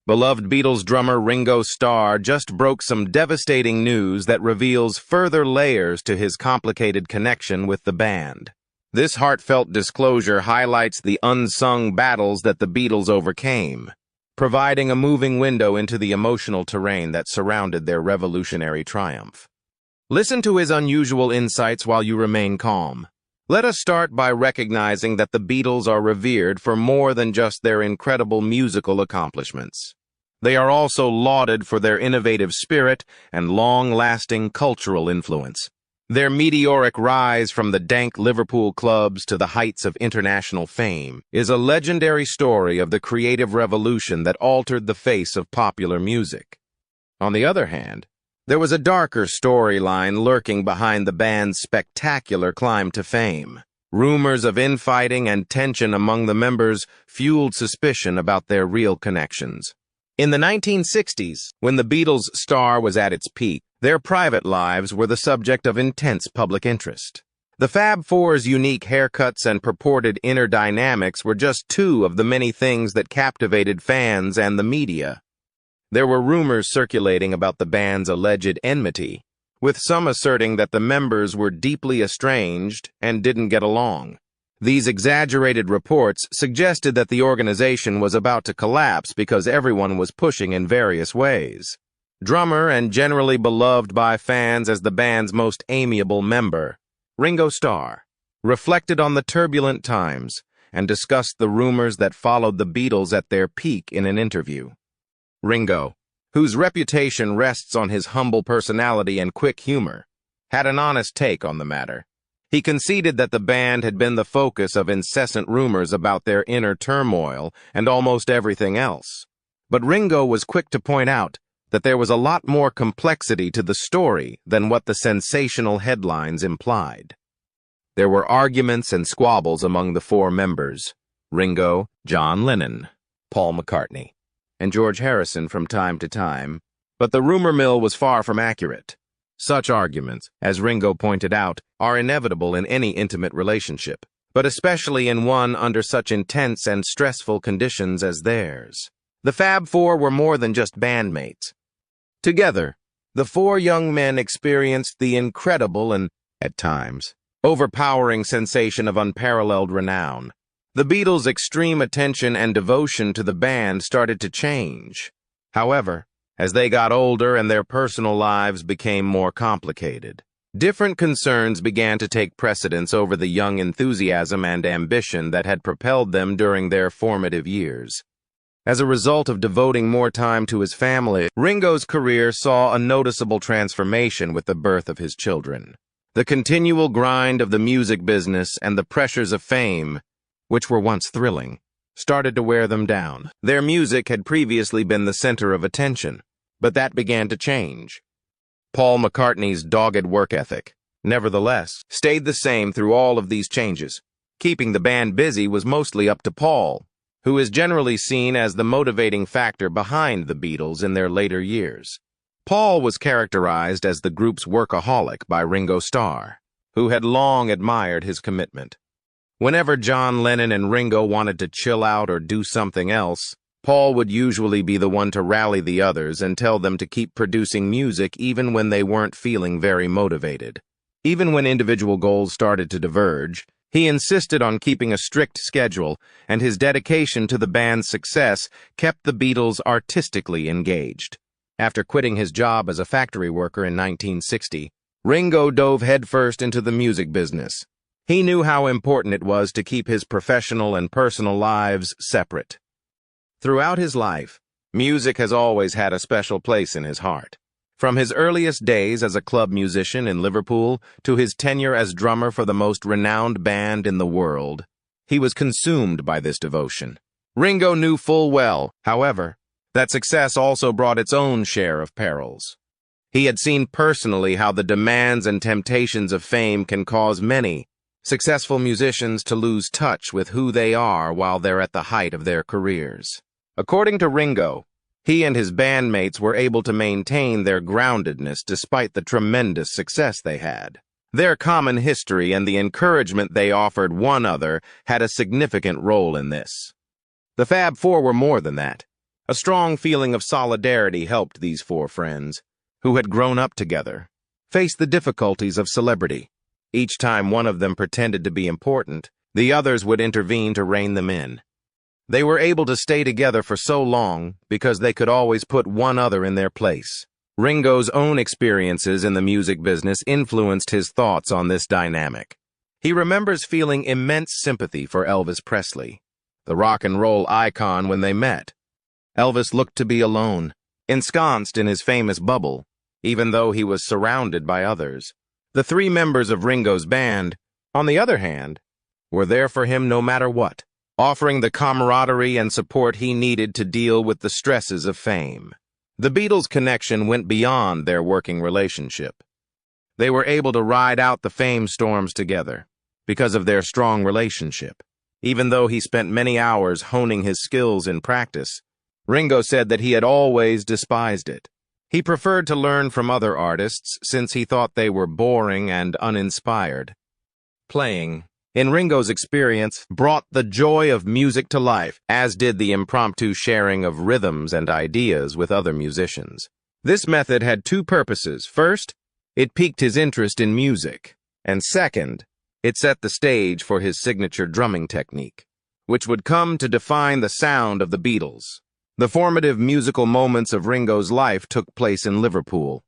Beloved Beatles drummer Ringo Starr just broke some devastating news that reveals further layers to his complicated connection with the band. This heartfelt disclosure highlights the unsung battles that the Beatles overcame, providing a moving window into the emotional terrain that surrounded their revolutionary triumph. Listen to his unusual insights while you remain calm. Let us start by recognizing that the Beatles are revered for more than just their incredible musical accomplishments. They are also lauded for their innovative spirit and long-lasting cultural influence. Their meteoric rise from the dank Liverpool clubs to the heights of international fame is a legendary story of the creative revolution that altered the face of popular music. On the other hand, there was a darker storyline lurking behind the band's spectacular climb to fame. Rumors of infighting and tension among the members fueled suspicion about their real connections. In the 1960s, when the Beatles' star was at its peak, their private lives were the subject of intense public interest. The Fab Four's unique haircuts and purported inner dynamics were just two of the many things that captivated fans and the media. There were rumors circulating about the band's alleged enmity, with some asserting that the members were deeply estranged and didn't get along. These exaggerated reports suggested that the organization was about to collapse because everyone was pushing in various ways. Drummer and generally beloved by fans as the band's most amiable member, Ringo Starr reflected on the turbulent times and discussed the rumors that followed the Beatles at their peak in an interview. Ringo, whose reputation rests on his humble personality and quick humor, had an honest take on the matter. He conceded that the band had been the focus of incessant rumors about their inner turmoil and almost everything else. But Ringo was quick to point out that there was a lot more complexity to the story than what the sensational headlines implied. There were arguments and squabbles among the four members: Ringo, John Lennon, Paul McCartney, and George Harrison from time to time, but the rumor mill was far from accurate. Such arguments, as Ringo pointed out, are inevitable in any intimate relationship, but especially in one under such intense and stressful conditions as theirs. The Fab Four were more than just bandmates. Together, the four young men experienced the incredible and, at times, overpowering sensation of unparalleled renown. The Beatles' extreme attention and devotion to the band started to change. However, as they got older and their personal lives became more complicated, different concerns began to take precedence over the young enthusiasm and ambition that had propelled them during their formative years. As a result of devoting more time to his family, Ringo's career saw a noticeable transformation with the birth of his children. The continual grind of the music business and the pressures of fame, which were once thrilling, started to wear them down. Their music had previously been the center of attention, but that began to change. Paul McCartney's dogged work ethic, nevertheless, stayed the same through all of these changes. Keeping the band busy was mostly up to Paul, who is generally seen as the motivating factor behind the Beatles in their later years. Paul was characterized as the group's workaholic by Ringo Starr, who had long admired his commitment. Whenever John Lennon and Ringo wanted to chill out or do something else, Paul would usually be the one to rally the others and tell them to keep producing music even when they weren't feeling very motivated. Even when individual goals started to diverge, he insisted on keeping a strict schedule, and his dedication to the band's success kept the Beatles artistically engaged. After quitting his job as a factory worker in 1960, Ringo dove headfirst into the music business. He knew how important it was to keep his professional and personal lives separate. Throughout his life, music has always had a special place in his heart. From his earliest days as a club musician in Liverpool to his tenure as drummer for the most renowned band in the world, he was consumed by this devotion. Ringo knew full well, however, that success also brought its own share of perils. He had seen personally how the demands and temptations of fame can cause many successful musicians to lose touch with who they are while they're at the height of their careers. According to Ringo, he and his bandmates were able to maintain their groundedness despite the tremendous success they had. Their common history and the encouragement they offered one another had a significant role in this. The Fab Four were more than that. A strong feeling of solidarity helped these four friends, who had grown up together, face the difficulties of celebrity. Each time one of them pretended to be important, the others would intervene to rein them in. They were able to stay together for so long because they could always put one other in their place. Ringo's own experiences in the music business influenced his thoughts on this dynamic. He remembers feeling immense sympathy for Elvis Presley, the rock and roll icon, when they met. Elvis looked to be alone, ensconced in his famous bubble, even though he was surrounded by others. The three members of Ringo's band, on the other hand, were there for him no matter what, offering the camaraderie and support he needed to deal with the stresses of fame. The Beatles' connection went beyond their working relationship. They were able to ride out the fame storms together because of their strong relationship. Even though he spent many hours honing his skills in practice, Ringo said that he had always despised it. He preferred to learn from other artists since he thought they were boring and uninspired. Playing, in Ringo's experience, brought the joy of music to life, as did the impromptu sharing of rhythms and ideas with other musicians. This method had two purposes. First, it piqued his interest in music, and second, it set the stage for his signature drumming technique, which would come to define the sound of the Beatles. The formative musical moments of Ringo's life took place in Liverpool.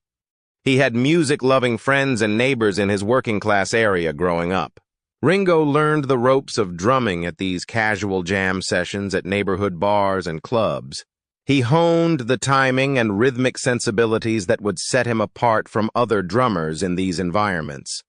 He had music-loving friends and neighbors in his working-class area growing up. Ringo learned the ropes of drumming at these casual jam sessions at neighborhood bars and clubs. He honed the timing and rhythmic sensibilities that would set him apart from other drummers in these environments.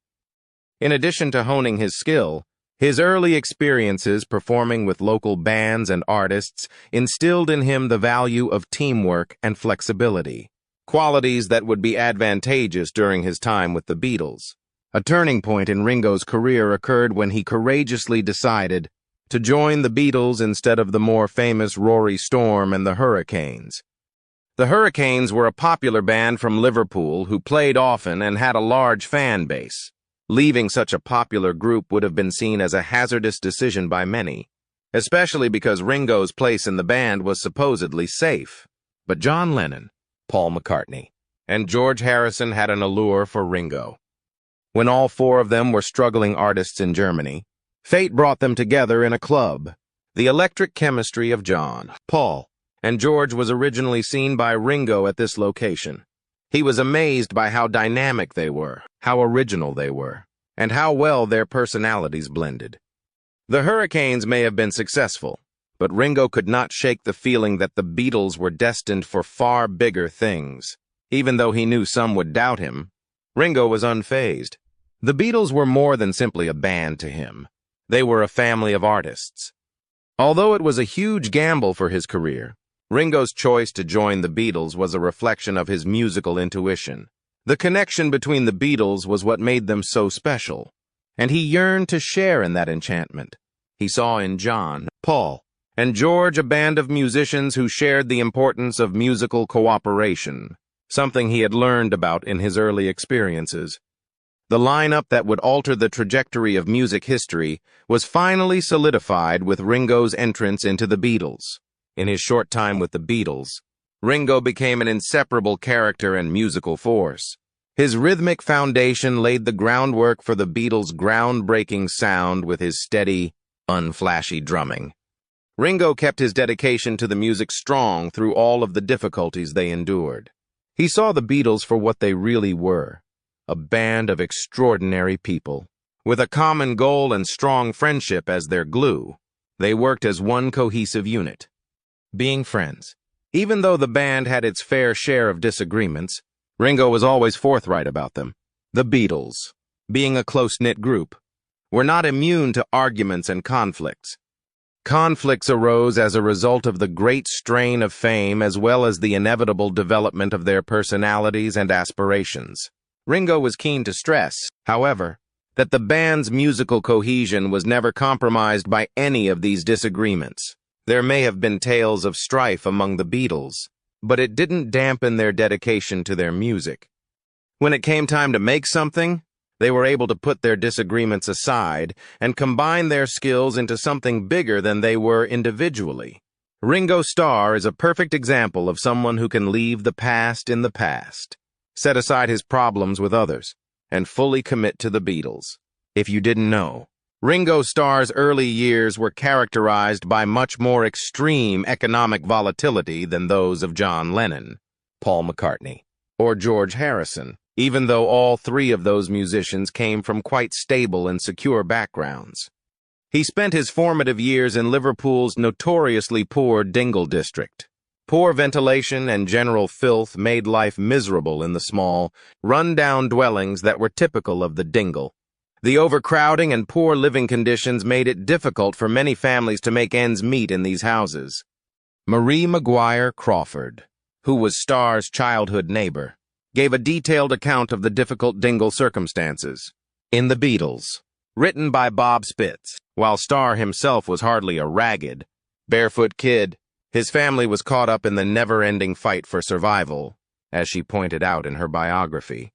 In addition to honing his skill, his early experiences performing with local bands and artists instilled in him the value of teamwork and flexibility, qualities that would be advantageous during his time with the Beatles. A turning point in Ringo's career occurred when he courageously decided to join the Beatles instead of the more famous Rory Storm and the Hurricanes. The Hurricanes were a popular band from Liverpool who played often and had a large fan base. Leaving such a popular group would have been seen as a hazardous decision by many, especially because Ringo's place in the band was supposedly safe. But John Lennon, Paul McCartney, and George Harrison had an allure for Ringo. When all four of them were struggling artists in Germany, fate brought them together in a club. The electric chemistry of John, Paul, and George was originally seen by Ringo at this location. He was amazed by how dynamic they were, how original they were, and how well their personalities blended. The Hurricanes may have been successful, but Ringo could not shake the feeling that the Beatles were destined for far bigger things. Even though he knew some would doubt him, Ringo was unfazed. The Beatles were more than simply a band to him. They were a family of artists. Although it was a huge gamble for his career, Ringo's choice to join the Beatles was a reflection of his musical intuition. The connection between the Beatles was what made them so special, and he yearned to share in that enchantment. He saw in John, Paul, and George a band of musicians who shared the importance of musical cooperation, something he had learned about in his early experiences. The lineup that would alter the trajectory of music history was finally solidified with Ringo's entrance into the Beatles. In his short time with the Beatles, Ringo became an inseparable character and musical force. His rhythmic foundation laid the groundwork for the Beatles' groundbreaking sound with his steady, unflashy drumming. Ringo kept his dedication to the music strong through all of the difficulties they endured. He saw the Beatles for what they really were, a band of extraordinary people. With a common goal and strong friendship as their glue, they worked as one cohesive unit. Being friends. Even though the band had its fair share of disagreements, Ringo was always forthright about them. The Beatles, being a close-knit group, were not immune to arguments and conflicts. Conflicts arose as a result of the great strain of fame as well as the inevitable development of their personalities and aspirations. Ringo was keen to stress, however, that the band's musical cohesion was never compromised by any of these disagreements. There may have been tales of strife among the Beatles, but it didn't dampen their dedication to their music. When it came time to make something, they were able to put their disagreements aside and combine their skills into something bigger than they were individually. Ringo Starr is a perfect example of someone who can leave the past in the past, set aside his problems with others, and fully commit to the Beatles. If you didn't know, Ringo Starr's early years were characterized by much more extreme economic volatility than those of John Lennon, Paul McCartney, or George Harrison, even though all three of those musicians came from quite stable and secure backgrounds. He spent his formative years in Liverpool's notoriously poor Dingle district. Poor ventilation and general filth made life miserable in the small, run-down dwellings that were typical of the Dingle. The overcrowding and poor living conditions made it difficult for many families to make ends meet in these houses. Marie Maguire Crawford, who was Starr's childhood neighbor, gave a detailed account of the difficult Dingle circumstances. In The Beatles, written by Bob Spitz, while Starr himself was hardly a ragged, barefoot kid, his family was caught up in the never-ending fight for survival, as she pointed out in her biography.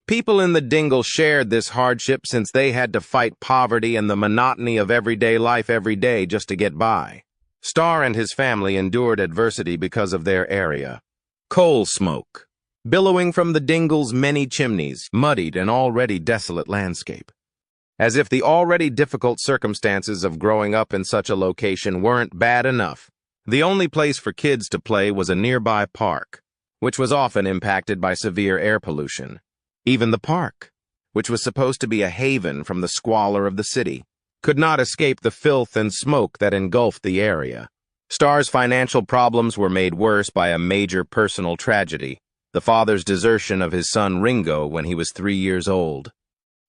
People in the Dingle shared this hardship since they had to fight poverty and the monotony of everyday life every day just to get by. Starr and his family endured adversity because of their area. Coal smoke, billowing from the Dingle's many chimneys, muddied an already desolate landscape. As if the already difficult circumstances of growing up in such a location weren't bad enough, the only place for kids to play was a nearby park, which was often impacted by severe air pollution. Even the park, which was supposed to be a haven from the squalor of the city, could not escape the filth and smoke that engulfed the area. Starr's financial problems were made worse by a major personal tragedy, the father's desertion of his son Ringo when he was 3 years old.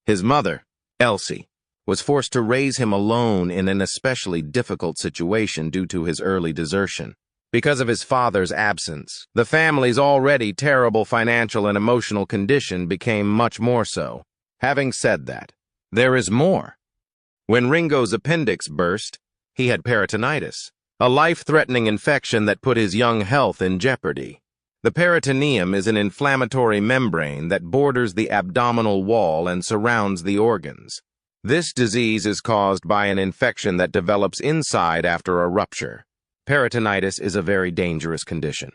His mother, Elsie, was forced to raise him alone in an especially difficult situation due to his early desertion. Because of his father's absence, the family's already terrible financial and emotional condition became much more so. Having said that, there is more. When Ringo's appendix burst, he had peritonitis, a life-threatening infection that put his young health in jeopardy. The peritoneum is an inflammatory membrane that borders the abdominal wall and surrounds the organs. This disease is caused by an infection that develops inside after a rupture. Peritonitis is a very dangerous condition,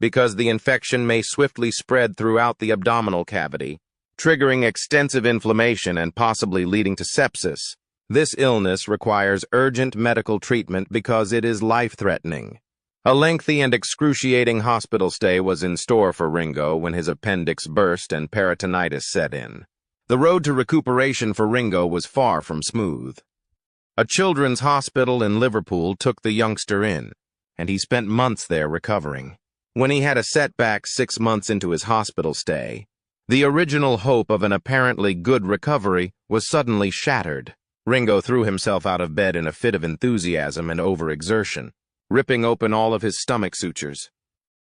because the infection may swiftly spread throughout the abdominal cavity, triggering extensive inflammation and possibly leading to sepsis. This illness requires urgent medical treatment because it is life-threatening. A lengthy and excruciating hospital stay was in store for Ringo when his appendix burst and peritonitis set in. The road to recuperation for Ringo was far from smooth. A children's hospital in Liverpool took the youngster in, and he spent months there recovering. When he had a setback 6 months into his hospital stay, the original hope of an apparently good recovery was suddenly shattered. Ringo threw himself out of bed in a fit of enthusiasm and overexertion, ripping open all of his stomach sutures.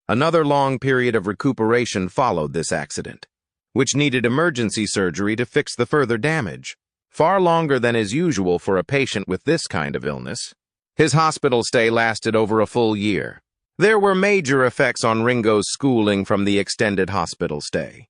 Another long period of recuperation followed this accident, which needed emergency surgery to fix the further damage, far longer than is usual for a patient with this kind of illness. His hospital stay lasted over a full year. There were major effects on Ringo's schooling from the extended hospital stay.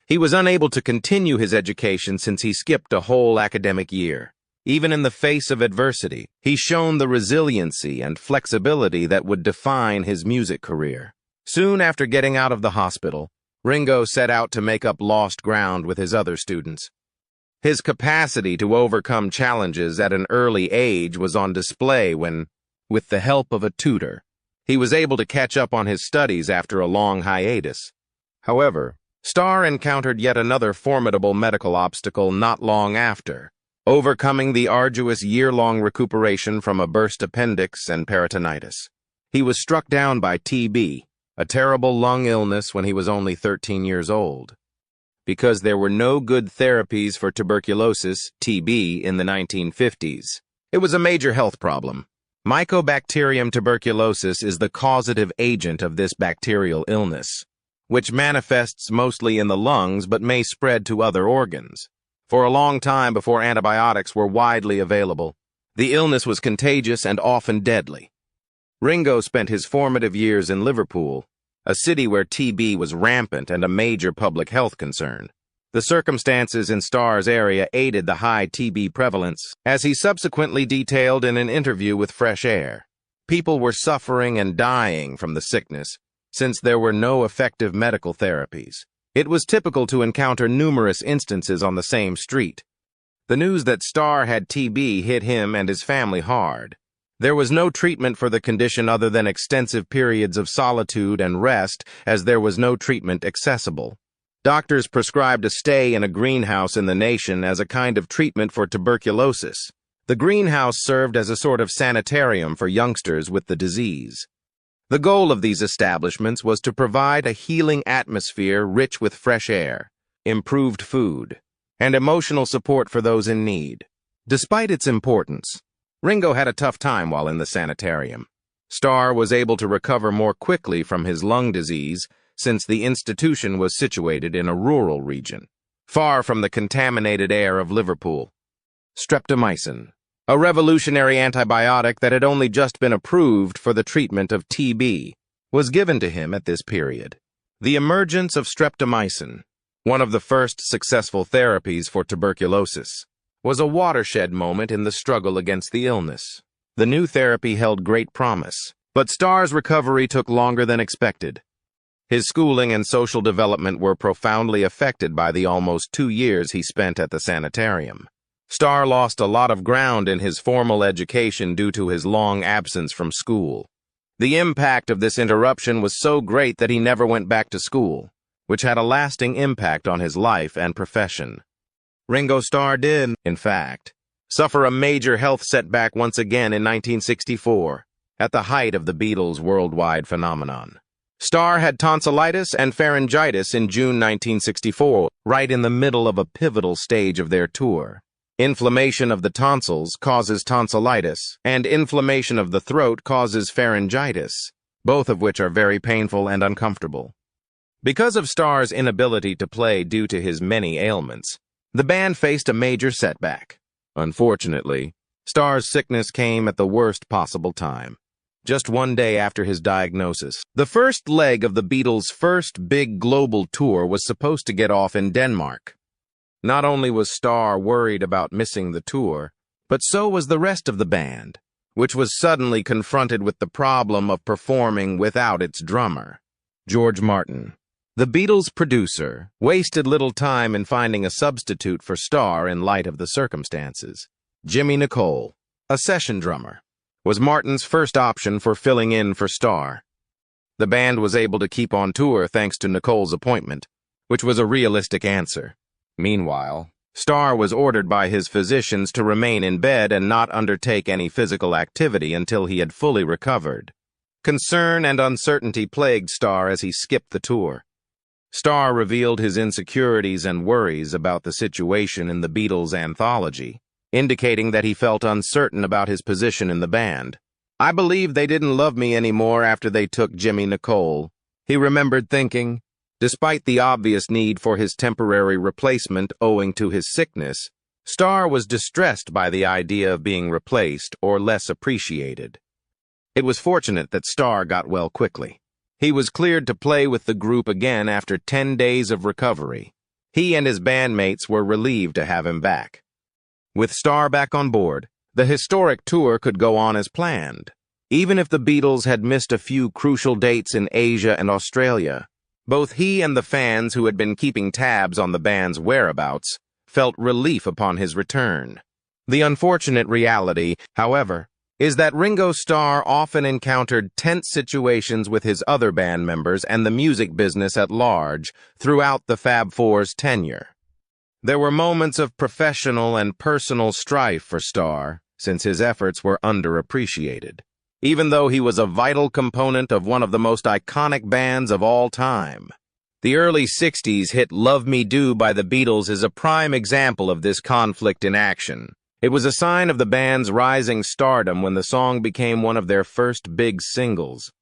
He was unable to continue his education since he skipped a whole academic year. Even in the face of adversity, he shone the resiliency and flexibility that would define his music career. Soon after getting out of the hospital, Ringo set out to make up lost ground with his other students. His capacity to overcome challenges at an early age was on display when, with the help of a tutor, he was able to catch up on his studies after a long hiatus. However, Starr encountered yet another formidable medical obstacle not long after, overcoming the arduous year-long recuperation from a burst appendix and peritonitis. He was struck down by TB, a terrible lung illness, when he was only 13 years old. Because there were no good therapies for tuberculosis, TB, in the 1950s, it was a major health problem. Mycobacterium tuberculosis is the causative agent of this bacterial illness, which manifests mostly in the lungs but may spread to other organs. For a long time before antibiotics were widely available, the illness was contagious and often deadly. Ringo spent his formative years in Liverpool, a city where TB was rampant and a major public health concern. The circumstances in Starr's area aided the high TB prevalence, as he subsequently detailed in an interview with Fresh Air. People were suffering and dying from the sickness, since there were no effective medical therapies. It was typical to encounter numerous instances on the same street. The news that Starr had TB hit him and his family hard. There was no treatment for the condition other than extensive periods of solitude and rest, as there was no treatment accessible. Doctors prescribed a stay in a greenhouse in the nation as a kind of treatment for tuberculosis. The greenhouse served as a sort of sanitarium for youngsters with the disease. The goal of these establishments was to provide a healing atmosphere rich with fresh air, improved food, and emotional support for those in need. Despite its importance, Ringo had a tough time while in the sanitarium. Starr was able to recover more quickly from his lung disease since the institution was situated in a rural region, far from the contaminated air of Liverpool. Streptomycin, a revolutionary antibiotic that had only just been approved for the treatment of TB, was given to him at this period. The emergence of streptomycin, one of the first successful therapies for tuberculosis, was a watershed moment in the struggle against the illness. The new therapy held great promise, but Starr's recovery took longer than expected. His schooling and social development were profoundly affected by the almost 2 years he spent at the sanitarium. Starr lost a lot of ground in his formal education due to his long absence from school. The impact of this interruption was so great that he never went back to school, which had a lasting impact on his life and profession. Ringo Starr did, in fact, suffer a major health setback once again in 1964, at the height of the Beatles' worldwide phenomenon. Starr had tonsillitis and pharyngitis in June 1964, right in the middle of a pivotal stage of their tour. Inflammation of the tonsils causes tonsillitis, and inflammation of the throat causes pharyngitis, both of which are very painful and uncomfortable. Because of Starr's inability to play due to his many ailments, the band faced a major setback. Unfortunately, Starr's sickness came at the worst possible time, just 1 day after his diagnosis. The first leg of the Beatles' first big global tour was supposed to get off in Denmark. Not only was Starr worried about missing the tour, but so was the rest of the band, which was suddenly confronted with the problem of performing without its drummer. George Martin, the Beatles' producer, wasted little time in finding a substitute for Starr in light of the circumstances. Jimmy Nicole, a session drummer, was Martin's first option for filling in for Starr. The band was able to keep on tour thanks to Nicole's appointment, which was a realistic answer. Meanwhile, Starr was ordered by his physicians to remain in bed and not undertake any physical activity until he had fully recovered. Concern and uncertainty plagued Starr as he skipped the tour. Starr revealed his insecurities and worries about the situation in the Beatles' anthology, indicating that he felt uncertain about his position in the band. "I believe they didn't love me anymore after they took Jimmy Nicole," he remembered thinking. Despite the obvious need for his temporary replacement owing to his sickness, Starr was distressed by the idea of being replaced or less appreciated. It was fortunate that Starr got well quickly. He was cleared to play with the group again after 10 days of recovery. He and his bandmates were relieved to have him back. With Starr back on board, the historic tour could go on as planned. Even if the Beatles had missed a few crucial dates in Asia and Australia, both he and the fans who had been keeping tabs on the band's whereabouts felt relief upon his return. The unfortunate reality, however, is that Ringo Starr often encountered tense situations with his other band members and the music business at large throughout the Fab Four's tenure. There were moments of professional and personal strife for Starr, since his efforts were underappreciated, even though he was a vital component of one of the most iconic bands of all time. The early 60s hit Love Me Do by the Beatles is a prime example of this conflict in action. It was a sign of the band's rising stardom when the song became one of their first big singles.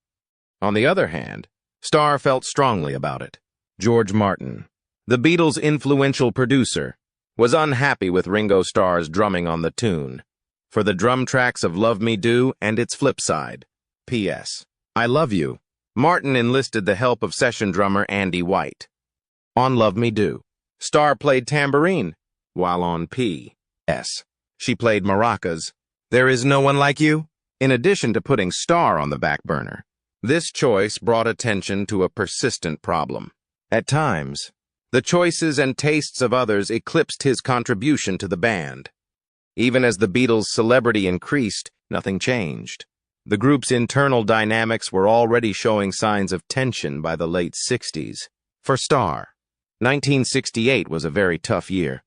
On the other hand, Starr felt strongly about it. George Martin, the Beatles' influential producer, was unhappy with Ringo Starr's drumming on the tune. For the drum tracks of Love Me Do and its flip side, P.S. I Love You, Martin enlisted the help of session drummer Andy White. On Love Me Do, Starr played tambourine, while on P.S. she played maracas. There Is No One Like You, in addition to putting Starr on the back burner. This choice brought attention to a persistent problem. At times, the choices and tastes of others eclipsed his contribution to the band. Even as the Beatles' celebrity increased, nothing changed. The group's internal dynamics were already showing signs of tension by the late 60s. For Starr, 1968 was a very tough year.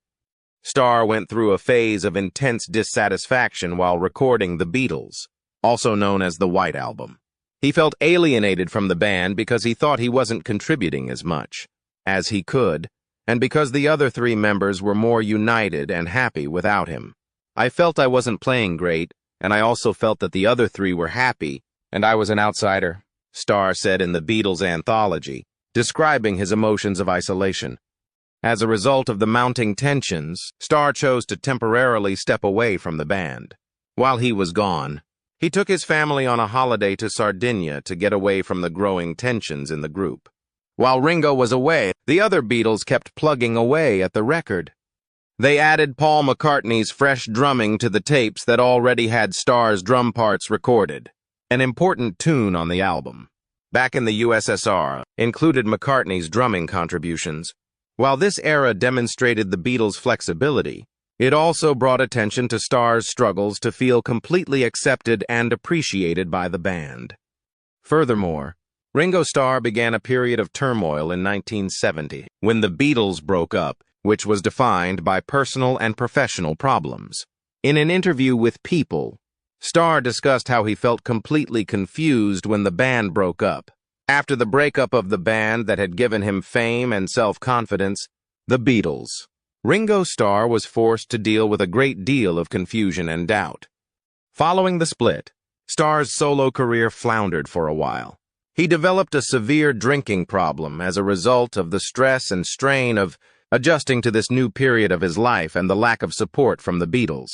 Starr went through a phase of intense dissatisfaction while recording The Beatles, also known as the White Album. He felt alienated from the band because he thought he wasn't contributing as much as he could, and because the other three members were more united and happy without him. I felt I wasn't playing great, and I also felt that the other three were happy, and I was an outsider, Starr said in the Beatles anthology, describing his emotions of isolation. As a result of the mounting tensions, Starr chose to temporarily step away from the band. While he was gone, he took his family on a holiday to Sardinia to get away from the growing tensions in the group. While Ringo was away, the other Beatles kept plugging away at the record. They added Paul McCartney's fresh drumming to the tapes that already had Starr's drum parts recorded, an important tune on the album. Back in the USSR, included McCartney's drumming contributions. While this era demonstrated the Beatles' flexibility, it also brought attention to Starr's struggles to feel completely accepted and appreciated by the band. Furthermore, Ringo Starr began a period of turmoil in 1970 when the Beatles broke up, which was defined by personal and professional problems. In an interview with People, Starr discussed how he felt completely confused when the band broke up. After the breakup of the band that had given him fame and self-confidence, the Beatles, Ringo Starr was forced to deal with a great deal of confusion and doubt. Following the split, Starr's solo career floundered for a while. He developed a severe drinking problem as a result of the stress and strain of adjusting to this new period of his life and the lack of support from the Beatles.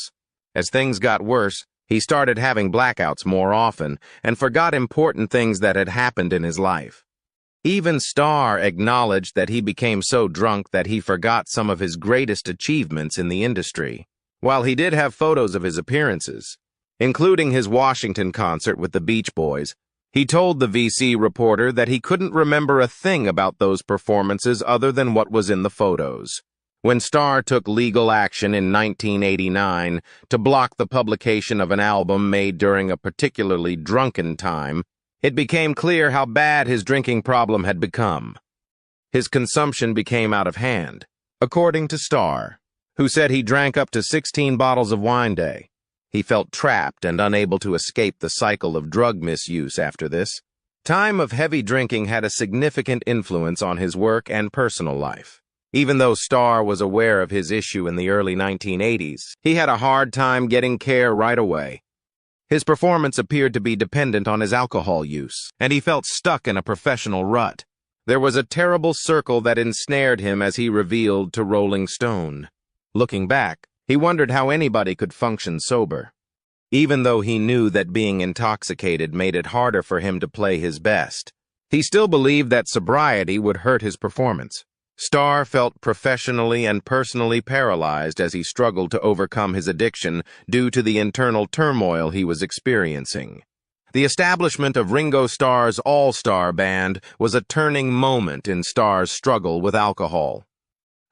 As things got worse, he started having blackouts more often and forgot important things that had happened in his life. Even Starr acknowledged that he became so drunk that he forgot some of his greatest achievements in the industry. While he did have photos of his appearances, including his Washington concert with the Beach Boys, he told the VC reporter that he couldn't remember a thing about those performances other than what was in the photos. When Starr took legal action in 1989 to block the publication of an album made during a particularly drunken time, it became clear how bad his drinking problem had become. His consumption became out of hand, according to Starr, who said he drank up to 16 bottles of wine a day. He felt trapped and unable to escape the cycle of drug misuse after this. Time of heavy drinking had a significant influence on his work and personal life. Even though Starr was aware of his issue in the early 1980s, he had a hard time getting care right away. His performance appeared to be dependent on his alcohol use, and he felt stuck in a professional rut. There was a terrible circle that ensnared him, as he revealed to Rolling Stone. Looking back, he wondered how anybody could function sober. Even though he knew that being intoxicated made it harder for him to play his best, he still believed that sobriety would hurt his performance. Starr felt professionally and personally paralyzed as he struggled to overcome his addiction due to the internal turmoil he was experiencing. The establishment of Ringo Starr's all-star band was a turning moment in Starr's struggle with alcohol.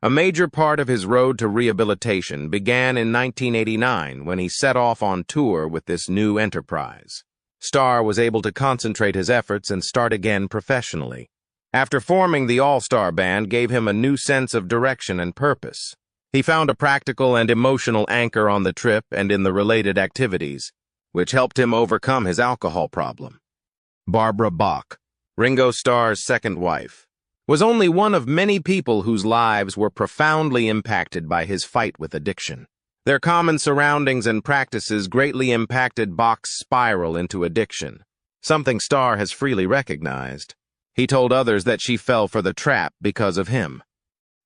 A major part of his road to rehabilitation began in 1989 when he set off on tour with this new enterprise. Starr was able to concentrate his efforts and start again professionally. After forming the All-Star Band gave him a new sense of direction and purpose. He found a practical and emotional anchor on the trip and in the related activities, which helped him overcome his alcohol problem. Barbara Bach, Ringo Starr's second wife, was only one of many people whose lives were profoundly impacted by his fight with addiction. Their common surroundings and practices greatly impacted Bach's spiral into addiction, something Starr has freely recognized. He told others that she fell for the trap because of him.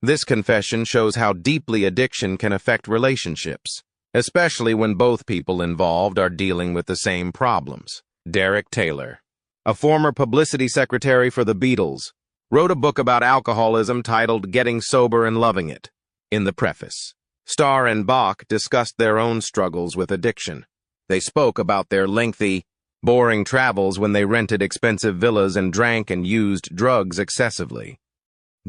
This confession shows how deeply addiction can affect relationships, especially when both people involved are dealing with the same problems. Derek Taylor, a former publicity secretary for the Beatles, wrote a book about alcoholism titled Getting Sober and Loving It. In the preface, Starr and Bach discussed their own struggles with addiction. They spoke about their lengthy, boring travels when they rented expensive villas and drank and used drugs excessively.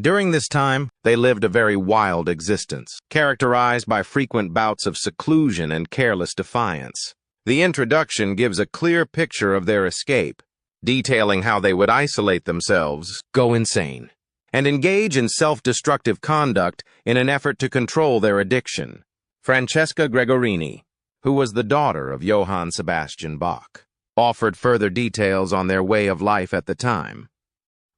During this time, they lived a very wild existence, characterized by frequent bouts of seclusion and careless defiance. The introduction gives a clear picture of their escape, detailing how they would isolate themselves, go insane, and engage in self-destructive conduct in an effort to control their addiction. Francesca Gregorini, who was the daughter of Johann Sebastian Bach, offered further details on their way of life at the time.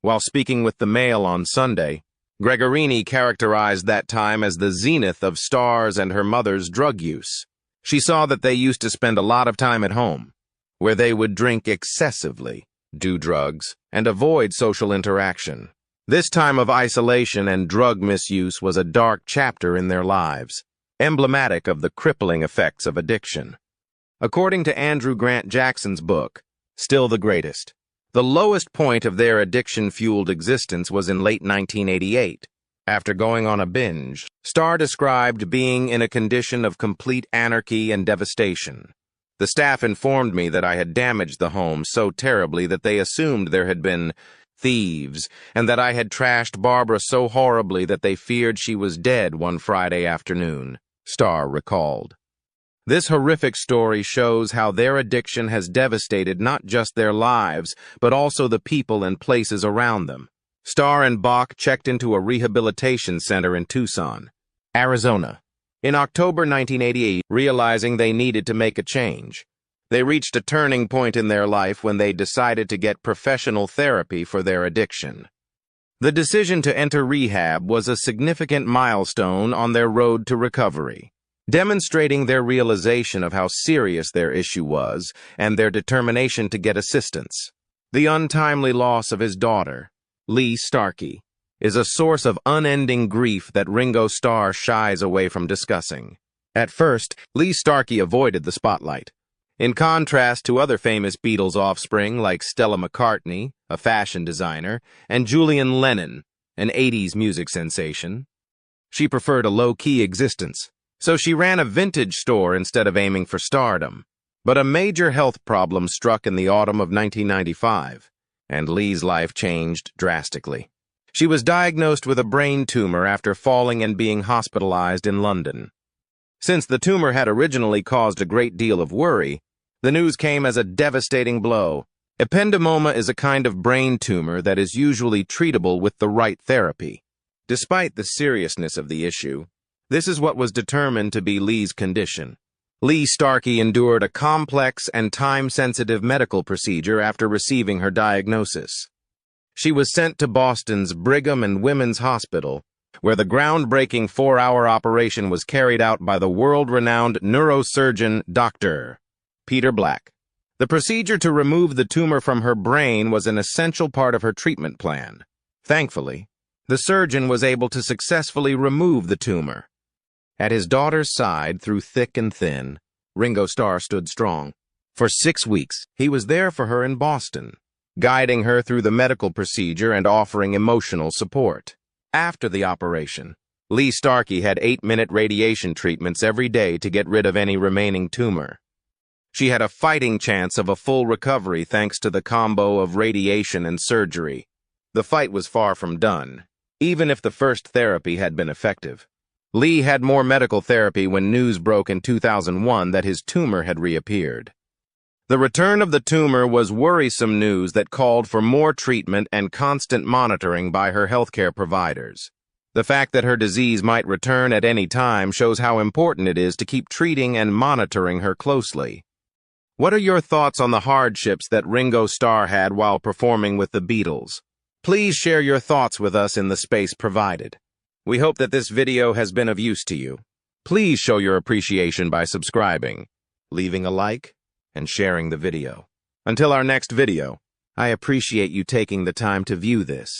While speaking with the Mail on Sunday, Gregorini characterized that time as the zenith of Starr's and her mother's drug use. She saw that they used to spend a lot of time at home, where they would drink excessively, do drugs, and avoid social interaction. This time of isolation and drug misuse was a dark chapter in their lives, emblematic of the crippling effects of addiction. According to Andrew Grant Jackson's book, Still the Greatest, the lowest point of their addiction-fueled existence was in late 1988. After going on a binge, Starr described being in a condition of complete anarchy and devastation. The staff informed me that I had damaged the home so terribly that they assumed there had been thieves, and that I had trashed Barbara so horribly that they feared she was dead one Friday afternoon, Starr recalled. This horrific story shows how their addiction has devastated not just their lives, but also the people and places around them. Starr and Bach checked into a rehabilitation center in Tucson, Arizona, in October 1988, realizing they needed to make a change. They reached a turning point in their life when they decided to get professional therapy for their addiction. The decision to enter rehab was a significant milestone on their road to recovery, demonstrating their realization of how serious their issue was and their determination to get assistance. The untimely loss of his daughter, Lee Starkey, is a source of unending grief that Ringo Starr shies away from discussing. At first, Lee Starkey avoided the spotlight. In contrast to other famous Beatles offspring like Stella McCartney, a fashion designer, and Julian Lennon, an 80s music sensation, she preferred a low-key existence. So she ran a vintage store instead of aiming for stardom. But a major health problem struck in the autumn of 1995, and Lee's life changed drastically. She was diagnosed with a brain tumor after falling and being hospitalized in London. Since the tumor had originally caused a great deal of worry, the news came as a devastating blow. Ependymoma is a kind of brain tumor that is usually treatable with the right therapy. Despite the seriousness of the issue, this is what was determined to be Lee's condition. Lee Starkey endured a complex and time-sensitive medical procedure after receiving her diagnosis. She was sent to Boston's Brigham and Women's Hospital, where the groundbreaking 4-hour operation was carried out by the world-renowned neurosurgeon Dr. Peter Black. The procedure to remove the tumor from her brain was an essential part of her treatment plan. Thankfully, the surgeon was able to successfully remove the tumor. At his daughter's side, through thick and thin, Ringo Starr stood strong. For 6 weeks, he was there for her in Boston, guiding her through the medical procedure and offering emotional support. After the operation, Lee Starkey had 8-minute radiation treatments every day to get rid of any remaining tumor. She had a fighting chance of a full recovery thanks to the combo of radiation and surgery. The fight was far from done, even if the first therapy had been effective. Lee had more medical therapy when news broke in 2001 that his tumor had reappeared. The return of the tumor was worrisome news that called for more treatment and constant monitoring by her healthcare providers. The fact that her disease might return at any time shows how important it is to keep treating and monitoring her closely. What are your thoughts on the hardships that Ringo Starr had while performing with the Beatles? Please share your thoughts with us in the space provided. We hope that this video has been of use to you. Please show your appreciation by subscribing, leaving a like, and sharing the video. Until our next video, I appreciate you taking the time to view this.